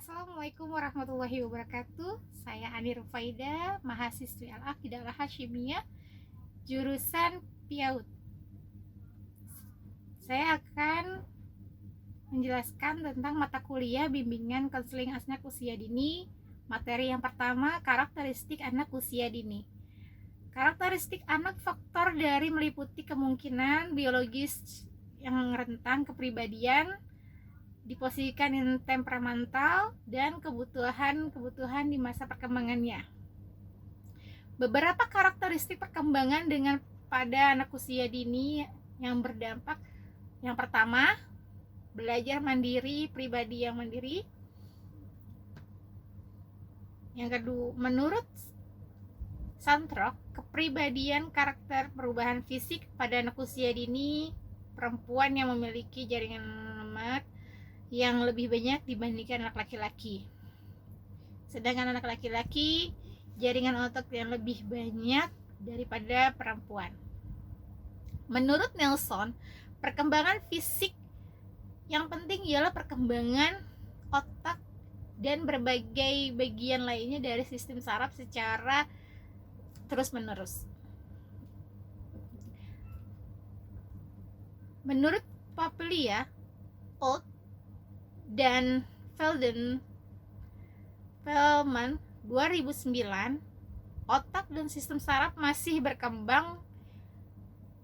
Assalamualaikum warahmatullahi wabarakatuh. Saya Ani Rufaida, mahasiswi Al-Aqidah Al-Hasyimiyah, jurusan PIAUD. Saya akan menjelaskan tentang mata kuliah bimbingan konseling anak usia dini. Materi yang pertama, karakteristik anak usia dini. Karakteristik anak faktor dari meliputi kemungkinan biologis yang rentan kepribadian, diposisikan in temperamental, dan kebutuhan di masa perkembangannya. Beberapa karakteristik perkembangan dengan pada anak usia dini yang berdampak. Yang pertama, belajar mandiri, pribadi yang mandiri. Yang kedua, menurut Santrok, kepribadian karakter perubahan fisik pada anak usia dini perempuan yang memiliki jaringan lemak yang lebih banyak dibandingkan anak laki-laki. Sedangkan anak laki-laki jaringan otot yang lebih banyak daripada perempuan. Menurut Nelson, perkembangan fisik yang penting ialah perkembangan otak dan berbagai bagian lainnya dari sistem saraf secara terus-menerus. Menurut Paplia, Old dan Feldman 2009, otak dan sistem saraf masih berkembang.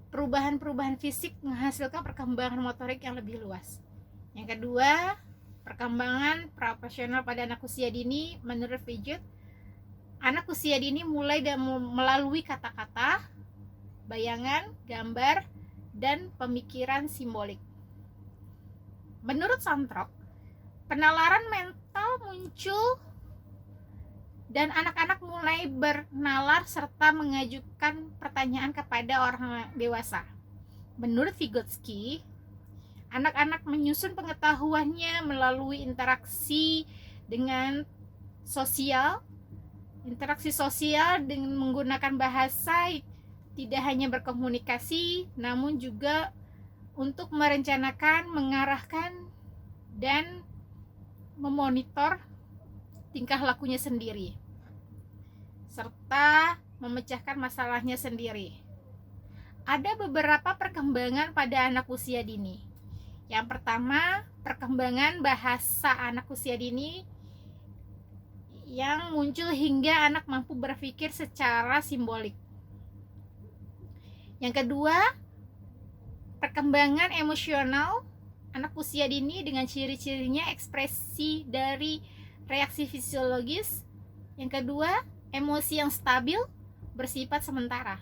Perubahan-perubahan fisik menghasilkan perkembangan motorik yang lebih luas. Yang kedua, perkembangan profesional pada anak usia dini. Menurut Fidget, anak usia dini mulai melalui kata-kata, bayangan, gambar, dan pemikiran simbolik. Menurut Santrok, penalaran mental muncul dan anak-anak mulai bernalar serta mengajukan pertanyaan kepada orang dewasa. Menurut Vygotsky, anak-anak menyusun pengetahuannya melalui interaksi sosial dengan menggunakan bahasa, tidak hanya berkomunikasi namun juga untuk merencanakan, mengarahkan, dan memonitor tingkah lakunya sendiri serta memecahkan masalahnya sendiri. Ada beberapa perkembangan pada anak usia dini. Yang pertama, perkembangan bahasa anak usia dini yang muncul hingga anak mampu berpikir secara simbolik. Yang kedua, perkembangan emosional anak usia dini dengan ciri-cirinya ekspresi dari reaksi fisiologis. Yang kedua, emosi yang stabil bersifat sementara.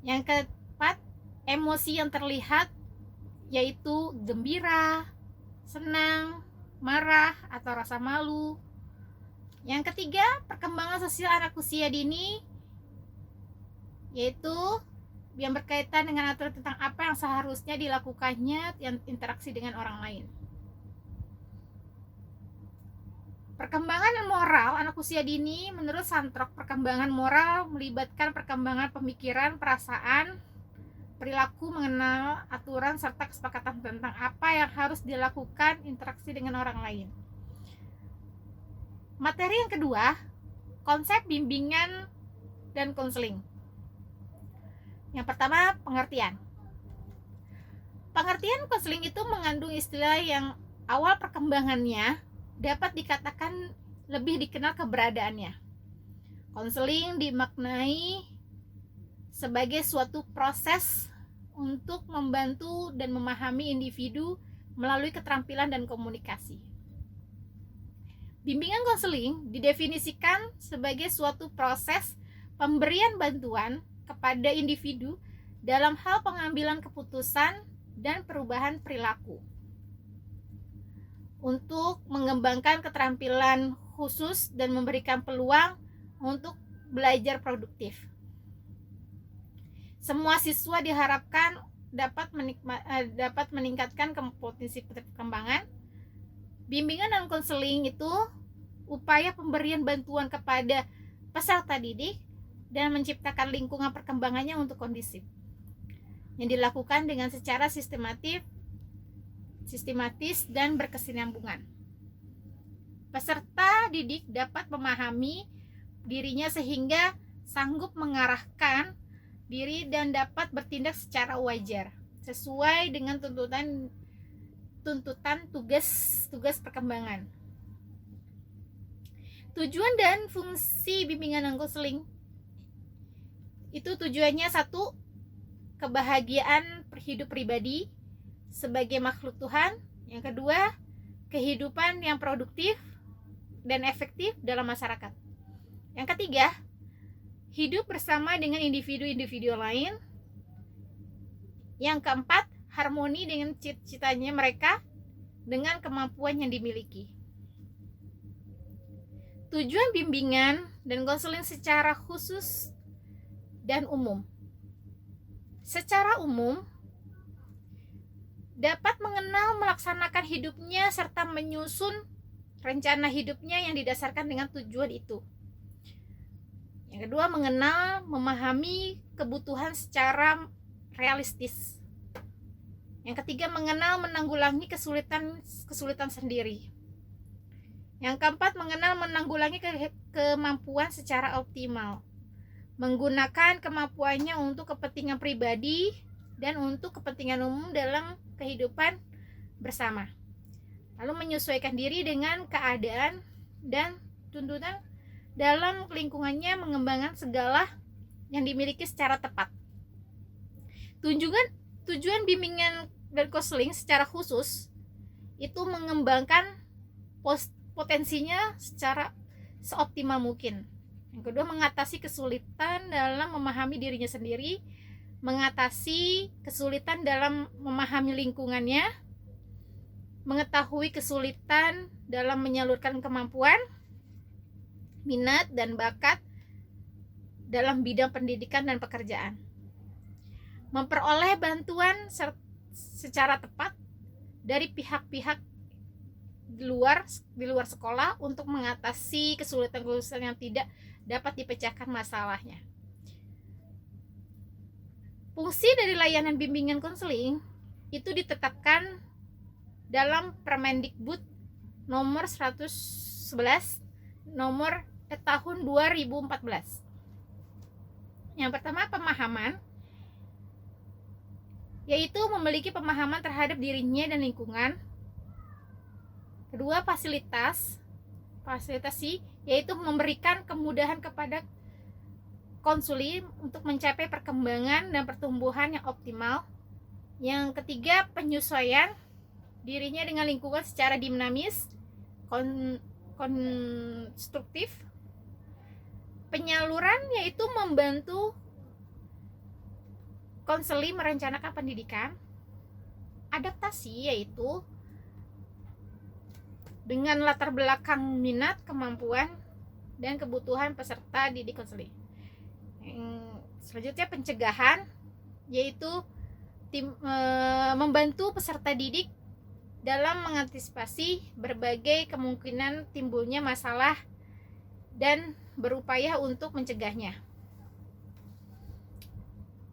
Yang keempat, emosi yang terlihat yaitu gembira, senang, marah, atau rasa malu. Yang ketiga, perkembangan sosial anak usia dini yaitu yang berkaitan dengan aturan tentang apa yang seharusnya dilakukannya yang interaksi dengan orang lain. Perkembangan moral anak usia dini. Menurut Santrok, perkembangan moral melibatkan perkembangan pemikiran, perasaan, perilaku, mengenal aturan, serta kesepakatan tentang apa yang harus dilakukan interaksi dengan orang lain. Materi yang kedua, konsep bimbingan dan konseling. Yang pertama, pengertian. Pengertian konseling itu mengandung istilah yang awal perkembangannya dapat dikatakan lebih dikenal keberadaannya. Konseling dimaknai sebagai suatu proses untuk membantu dan memahami individu melalui keterampilan dan komunikasi. Bimbingan konseling didefinisikan sebagai suatu proses pemberian bantuan kepada individu dalam hal pengambilan keputusan dan perubahan perilaku untuk mengembangkan keterampilan khusus dan memberikan peluang untuk belajar produktif. Semua siswa diharapkan dapat meningkatkan potensi perkembangan. Bimbingan dan konseling itu upaya pemberian bantuan kepada peserta didik dan menciptakan lingkungan perkembangannya untuk kondusif, yang dilakukan dengan secara sistematis dan berkesinambungan. Peserta didik dapat memahami dirinya sehingga sanggup mengarahkan diri dan dapat bertindak secara wajar sesuai dengan tuntutan tugas perkembangan. Tujuan dan fungsi bimbingan dan konseling itu tujuannya: satu, kebahagiaan hidup pribadi sebagai makhluk Tuhan. Yang kedua, kehidupan yang produktif dan efektif dalam masyarakat. Yang ketiga, hidup bersama dengan individu-individu lain. Yang keempat, harmoni dengan cita-citanya mereka dengan kemampuan yang dimiliki. Tujuan bimbingan dan konseling secara khusus dan umum. Secara umum, dapat mengenal, melaksanakan hidupnya, serta menyusun rencana hidupnya yang didasarkan dengan tujuan itu. Yang kedua, mengenal, memahami kebutuhan secara realistis. Yang ketiga, mengenal, menanggulangi kesulitan sendiri. Yang keempat, mengenal, menanggulangi kemampuan secara optimal, menggunakan kemampuannya untuk kepentingan pribadi dan untuk kepentingan umum dalam kehidupan bersama. Lalu menyesuaikan diri dengan keadaan dan tuntutan dalam lingkungannya, mengembangkan segala yang dimiliki secara tepat. Tujuan bimbingan dan konseling secara khusus itu mengembangkan potensinya secara seoptimal mungkin. Yang kedua, mengatasi kesulitan dalam memahami dirinya sendiri, mengatasi kesulitan dalam memahami lingkungannya, mengetahui kesulitan dalam menyalurkan kemampuan, minat dan bakat dalam bidang pendidikan dan pekerjaan, memperoleh bantuan secara tepat dari pihak-pihak di luar sekolah untuk mengatasi kesulitan-kesulitan yang tidak dapat dipecahkan masalahnya. Fungsi dari layanan bimbingan konseling itu ditetapkan dalam Permendikbud nomor 111 tahun 2014. Yang pertama, pemahaman, yaitu memiliki pemahaman terhadap dirinya dan lingkungan. Kedua, fasilitasi, yaitu memberikan kemudahan kepada konsuli untuk mencapai perkembangan dan pertumbuhan yang optimal. Yang ketiga, penyesuaian dirinya dengan lingkungan secara dinamis, konstruktif. Penyaluran, yaitu membantu konseli merencanakan pendidikan. Adaptasi, yaitu dengan latar belakang minat, kemampuan, dan kebutuhan peserta didik konseling. Selanjutnya, pencegahan, yaitu membantu peserta didik dalam mengantisipasi berbagai kemungkinan timbulnya masalah dan berupaya untuk mencegahnya.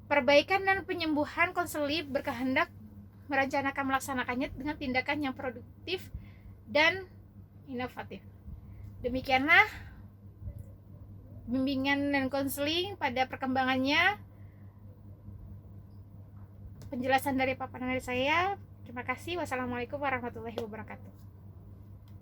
Perbaikan dan penyembuhan konseli berkehendak merencanakan melaksanakannya dengan tindakan yang produktif dan inovatif. Demikianlah bimbingan dan konseling pada perkembangannya. Penjelasan dari paparan dari saya. Terima kasih. Wassalamualaikum warahmatullahi wabarakatuh.